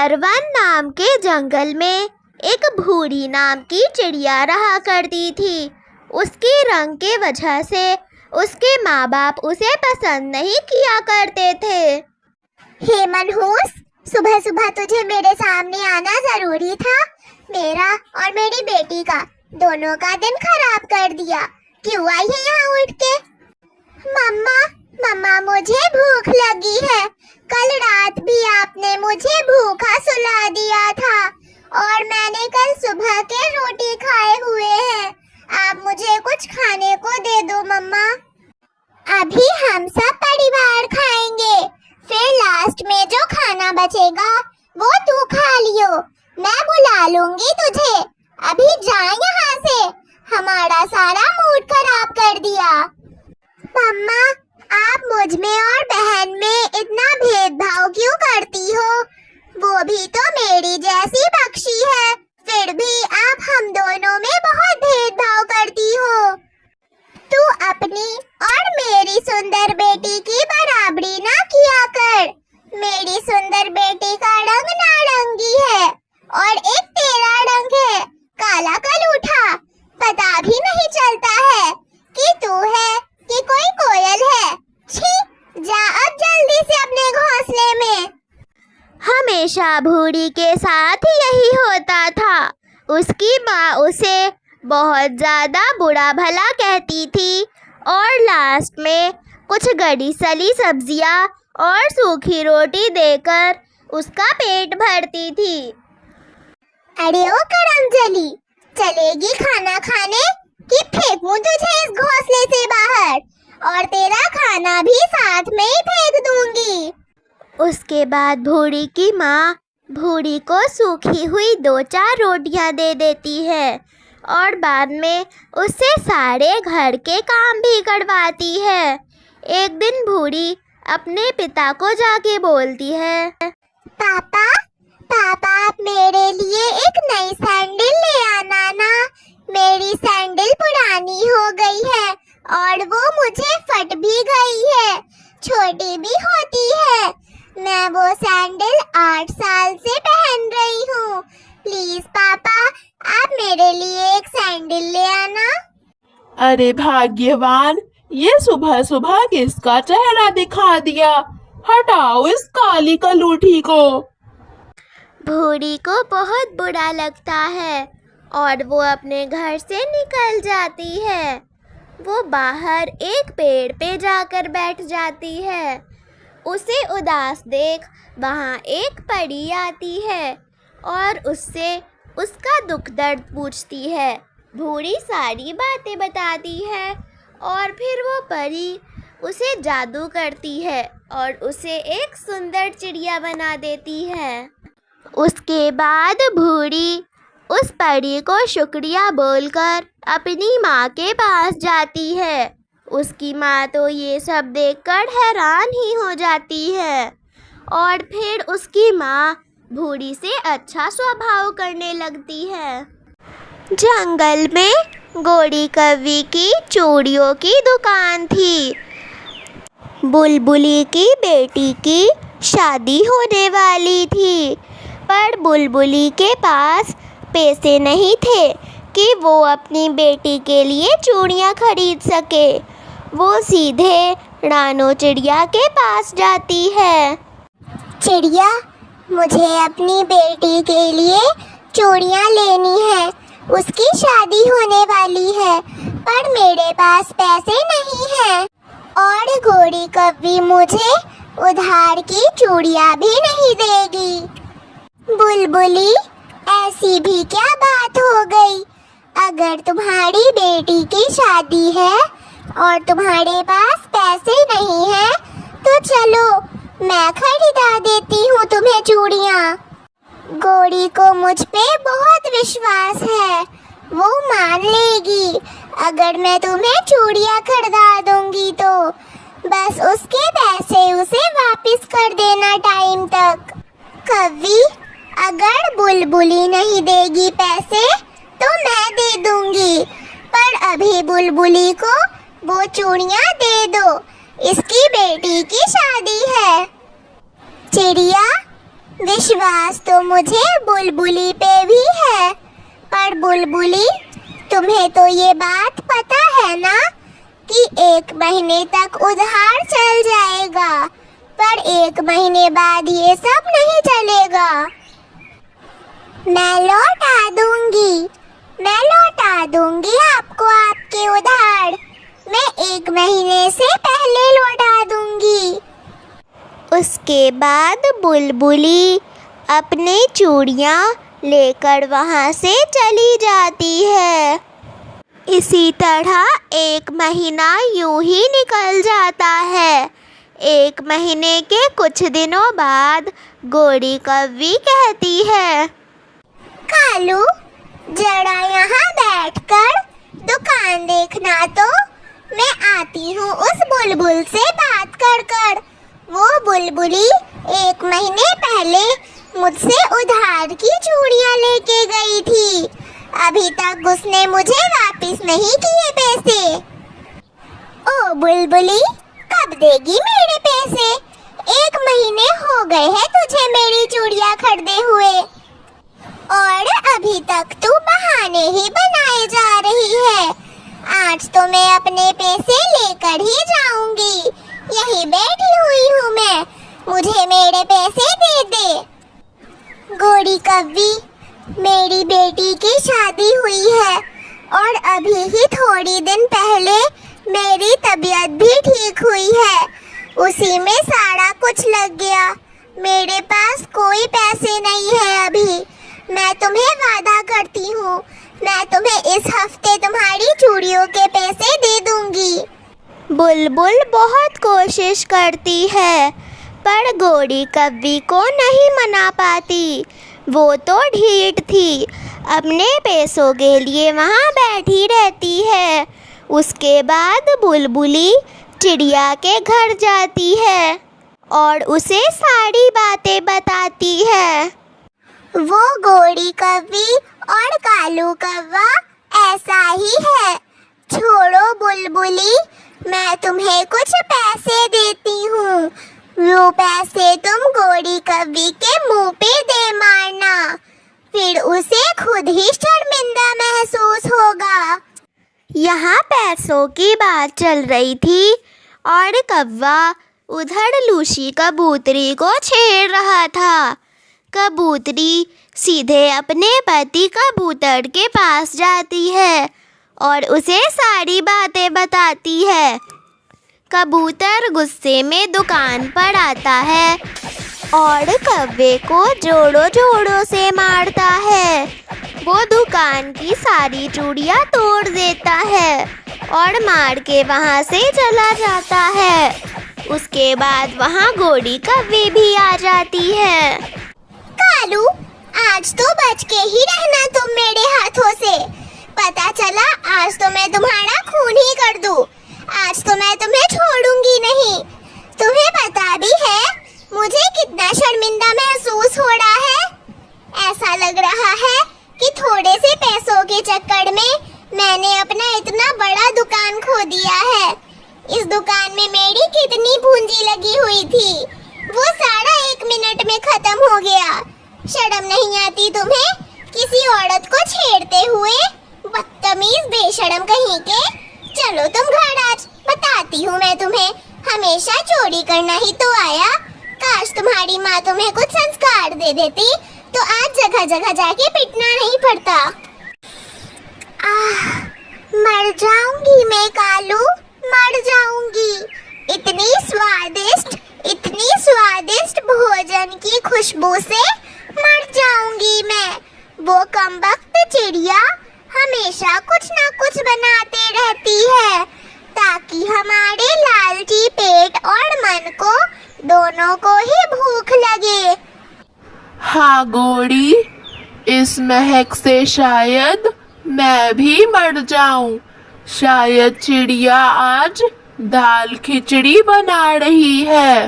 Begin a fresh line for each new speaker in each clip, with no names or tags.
पर वन नाम के जंगल में एक भूरी नाम की चिड़िया रहा करती थी। उसके रंग के वजह से उसके माँ बाप उसे पसंद नहीं किया करते थे।
हे मनहूस, सुबह सुबह तुझे मेरे सामने आना जरूरी था। मेरा और मेरी बेटी का दोनों का दिन खराब कर दिया। क्यों आई है यहाँ उठ के? मम्मा, मम्मा मुझे भूख लगी है। कल रात भी आपने मुझे भूखा सुला दिया था और मैंने कल सुबह के रोटी खाए हुए हैं। आप मुझे कुछ खाने को दे दो मम्मा। अभी हम सब परिवार खाएंगे, फिर लास्ट में जो खाना बचेगा वो तू खा लियो। मैं बुला लूंगी तुझे। अभी जा यहाँ से, हमारा सारा मूड खराब कर दिया। मम्मा, आप मुझ में और बहन में इतना भेदभाव क्यों करती हो? वो भी तो मेरी जैसी बख्शी है, फिर भी आप हम दोनों में बहुत भेदभाव करती हो। तू अपनी और मेरी सुंदर बेटी की बराबरी ना किया कर। मेरी सुंदर बेटी का रंग नारंगी है और एक तेरा रंग है काला कलूठा। पता भी नहीं चलता है कि तू है कि कोई कोयल है। छी, जा अब जल्दी से अपने घोंसले में।
हमेशा भूरी के साथ यही होता था। उसकी माँ उसे बहुत ज़्यादा बुरा भला कहती थी और लास्ट में कुछ गली सली सब्जियाँ और सूखी रोटी देकर उसका पेट भरती थी।
अरे ओ करमजली, चलेगी खाना खाने कि फेंकूं तुझे इस घोंसले से बाहर और तेरा खाना भी साथ में ही फेंक दूंगी।
उसके बाद भूरी की माँ भूरी को सूखी हुई 2-4 रोटियां दे देती है और बाद में उससे सारे घर के काम भी करवाती है। एक दिन भूरी अपने पिता को जाके बोलती है,
पापा, पापा आप मेरे लिए एक नई सैंडल ले आना ना। मेरी सैंडल पुरानी हो गई है और वो मुझे फट भी गई है, छोटी भी होती है। मैं वो सैंडल 8 साल से पहन रही हूँ। प्लीज पापा, आप मेरे लिए एक सैंडल ले आना।
अरे भाग्यवान, ये सुबह सुबह किसका चेहरा दिखा दिया? हटाओ इस काली कलूठी को।
भूरी को बहुत बुरा लगता है और वो अपने घर से निकल जाती है। वो बाहर एक पेड़ पे जाकर बैठ जाती है। उसे उदास देख वहाँ एक परी आती है और उससे उसका दुख दर्द पूछती है। भूरी सारी बातें बताती है और फिर वो परी उसे जादू करती है और उसे एक सुंदर चिड़िया बना देती है। उसके बाद भूरी उस परी को शुक्रिया बोलकर अपनी माँ के पास जाती है। उसकी माँ तो ये सब देखकर हैरान ही हो जाती है और फिर उसकी माँ भूरी से अच्छा स्वभाव करने लगती है। जंगल में गोरी कौवी की चूड़ियों की दुकान थी। बुलबुली की बेटी की शादी होने वाली थी, पर बुलबुली के पास पैसे नहीं थे कि वो अपनी बेटी के लिए चूड़ियाँ खरीद सके। वो सीधे रानो चिड़िया के पास जाती है।
चिड़िया, मुझे अपनी बेटी के लिए चूड़ियाँ लेनी है। उसकी शादी होने वाली है, पर मेरे पास पैसे नहीं हैं और गोरी कौवी मुझे उधार की चूड़ियाँ भी नहीं देगी। बुलबुली, ऐसी भी क्या बात हो गई? अगर तुम्हारी बेटी की शादी है और तुम्हारे पास पैसे नहीं हैं, तो चलो मैं खरीदा देती हूँ तुम्हें चूड़ियाँ। गोरी को मुझ पे बहुत विश्वास है, वो मान लेगी अगर मैं तुम्हें चूड़ियाँ खरीदा दूंगी तो। बस उसके पैसे उसे वापस कर देना टाइम तक। कौवी, अगर बुलबुली नहीं देगी पैसे तो मैं दे दूंगी, पर अभी बुलबुली को वो चूड़ियाँ दे दो, इसकी बेटी की शादी है। चिड़िया, विश्वास तो मुझे बुलबुली पे भी है, पर बुलबुली तुम्हें तो ये बात पता है ना कि 1 महीने तक उधार चल जाएगा, पर 1 महीने बाद ये सब नहीं चलेगा। मैं लौटा दूंगी आपको आपके उधार। मैं 1 महीने से पहले लौटा दूंगी।
उसके बाद बुलबुली अपनी चूड़ियाँ लेकर वहाँ से चली जाती है। इसी तरह 1 महीना यूं ही निकल जाता है। 1 महीने के कुछ दिनों बाद गोरी कौवी कहती है,
कालू जरा यहाँ बैठकर दुकान देखना तो, मैं आती हूँ उस बुलबुल से बात कर कर। वो बुलबुली 1 महीने पहले मुझसे उधार की चूड़ियाँ लेके गई थी। अभी तक उसने मुझे वापस नहीं किए पैसे। ओ बुलबुली, कब देगी मेरे पैसे? 1 महीने हो गए हैं तुझे मेरी चूड़ियाँ खरीदे हुए, और अभी तक तू बहाने ही बनाए जा रही है। आज तो मैं अपने पैसे लेकर ही जाऊंगी। यही बैठी हुई हूँ मैं, मुझे मेरे पैसे दे दे। गोरी कौवी, मेरी बेटी की शादी हुई है और अभी ही थोड़ी दिन पहले मेरी तबीयत भी ठीक हुई है। उसी में सारा कुछ लग गया। मेरे पास कोई पैसे नहीं है अभी। मैं तुम्हें वादा करती हूँ, मैं तुम्हें इस हफ्ते तुम्हारी चूड़ियों के पैसे दे दूंगी।
बुलबुल बहुत कोशिश करती है, पर गोरी कौवी को नहीं मना पाती। वो तो ढीठ थी, अपने पैसों के लिए वहाँ बैठी रहती है। उसके बाद बुलबुली चिड़िया के घर जाती है और उसे सारी बातें बताती है।
वो गोरी कौवी और कालू कौवा ऐसा ही है। छोड़ो बुलबुली, मैं तुम्हें कुछ पैसे देती हूँ। वो पैसे तुम गोरी कौवी के मुंह पे दे मारना, फिर उसे खुद ही शर्मिंदा महसूस होगा।
यहाँ पैसों की बात चल रही थी और कौवा उधर लूसी कबूतरी को छेड़ रहा था। कबूतरी सीधे अपने पति कबूतर के पास जाती है और उसे सारी बातें बताती है। कबूतर गुस्से में दुकान पर आता है और कौवे को जोड़ों जोड़ों से मारता है। वो दुकान की सारी चूड़ियाँ तोड़ देता है और मार के वहाँ से चला जाता है। उसके बाद वहाँ गोरी कौवी भी आ जाती है।
कालू, आज तो बच के ही रहना तुम मेरे हाथों से। पता चला आज तो मैं तुम्हारा खून ही कर दूं। आज तो मैं तुम्हें छोड़ूंगी नहीं। तुम्हें पता भी है मुझे कितना शर्मिंदा महसूस हो रहा है। ऐसा लग रहा है कि थोड़े से पैसों के चक्कर में मैंने अपना इतना बड़ा दुकान खो दिया है। इस दुकान में मेरी कितनी पूंजी लगी हुई थी, वो सारा 1 मिनट में खत्म हो गया। शर्म नहीं आती तुम्हें किसी औरत को छेड़ते हुए? बदतमीज बेशर्म कहीं के। चलो तुम घर आज, बताती हूँ मैं तुम्हें। हमेशा चोरी करना ही तो आया। काश तुम्हारी माँ तुम्हें कुछ संस्कार दे देती तो आज जगह जगह जाके पिटना नहीं पड़ता। मर जाऊंगी मैं कालू, मर जाऊंगी। इतनी स्वादिष्ट भोजन की खुशबू से मर जाऊंगी मैं। वो कमबख्त चिड़िया हमेशा कुछ ना कुछ बनाते रहती है ताकि हमारे लालची पेट और मन को दोनों को ही भूख लगे।
हाँ गोरी, इस महक से शायद मैं भी मर जाऊं। शायद चिड़िया आज दाल खिचड़ी बना रही है।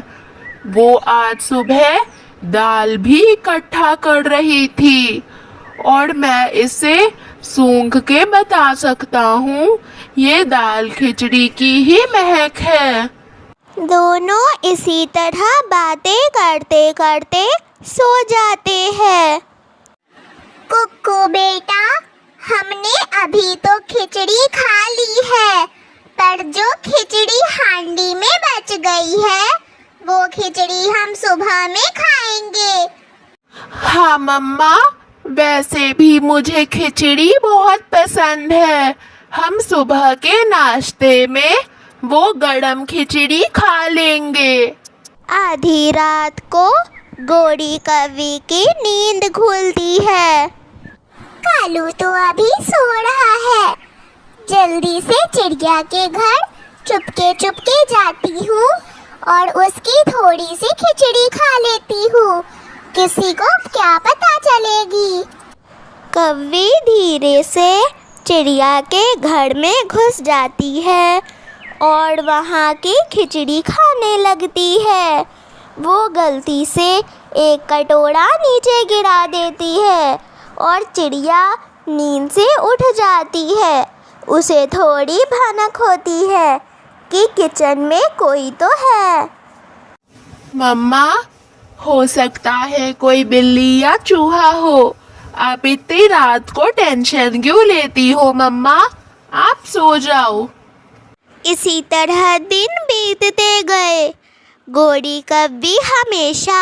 वो आज सुबह दाल भी इकट्ठा कर रही थी और मैं इसे सूंघ के बता सकता हूँ ये दाल खिचड़ी की ही महक है।
दोनों इसी तरह बातें करते करते सो जाते हैं।
कुक्कू बेटा, हमने अभी तो खिचड़ी खा ली है, पर जो खिचड़ी हांडी में बच गई है वो खिचड़ी हम सुबह में खाएंगे।
हाँ मम्मा, वैसे भी मुझे खिचड़ी बहुत पसंद है। हम सुबह के नाश्ते में वो गरम खिचड़ी खा लेंगे।
आधी रात को गोड़ी कौवी की नींद खुलती है।
कालू तो अभी सो रहा है। जल्दी से चिड़िया के घर चुपके चुपके जाती हूँ और उसकी थोड़ी सी खिचड़ी खा लेती हूँ। किसी को क्या पता चलेगी।
कौवी धीरे से चिड़िया के घर में घुस जाती है और वहाँ की खिचड़ी खाने लगती है। वो गलती से एक कटोरा नीचे गिरा देती है और चिड़िया नींद से उठ जाती है। उसे थोड़ी भनक होती है कि किचन में कोई तो है।
मम्मा, हो सकता है कोई बिल्ली या चूहा हो। आप इतनी रात को टेंशन क्यों लेती हो मम्मा? आप सो जाओ।
इसी तरह दिन बीतते गए। गोड़ी कौवी हमेशा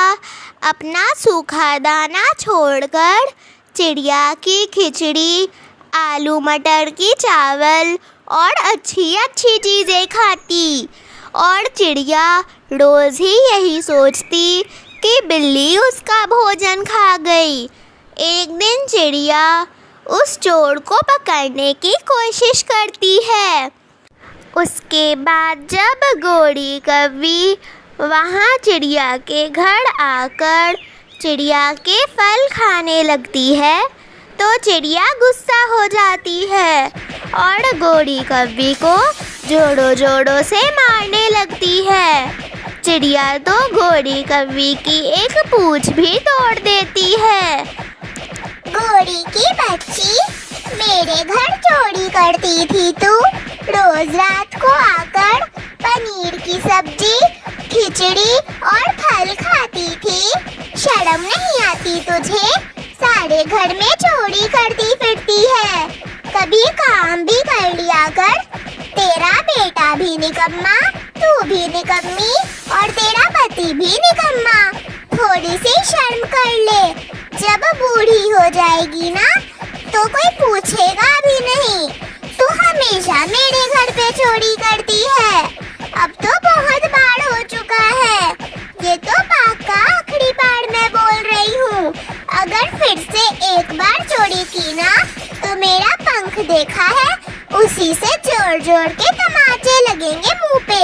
अपना सूखा दाना छोड़कर चिड़िया की खिचड़ी, आलू मटर की चावल और अच्छी अच्छी चीज़ें खाती। और चिड़िया रोज़ ही यही सोचती कि बिल्ली उसका भोजन खा गई। एक दिन चिड़िया उस चोर को पकड़ने की कोशिश करती है। उसके बाद जब गोड़ी कौवी वहाँ चिड़िया के घर आकर चिड़िया के फल खाने लगती है तो चिड़िया गुस्सा हो जाती है और गोड़ी कौवी को जोड़ों जोड़ों से मारने लगती है। चिड़िया तो गोड़ी कौवी की एक पूंछ भी तोड़ देती है।
गोड़ी की बच्ची, मेरे घर चोरी करती थी तू। रोज रात को आकर पनीर की सब्जी, खिचड़ी और फल खाती थी। शर्म नहीं आती तुझे? सारे घर में चोरी करती फिरती है। कभी काम भी कर लिया कर। तेरा बेटा भी निकम्मा, तू भी निकम्मी और तेरा पति भी निकम्मा। थोड़ी सी शर्म कर ले। जब बूढ़ी हो जाएगी ना तो कोई पूछेगा भी नहीं। तू हमेशा मेरे घर पे चोरी करती है। अब तो बहुत बार हो चुका है। ये तो पाका आखिरी बार मैं बोल रही हूँ। अगर फिर से एक बार चोरी की ना तो मेरा पंख देखा है, उसी से जोर जोर के तमाचे लगेंगे मुंह पे।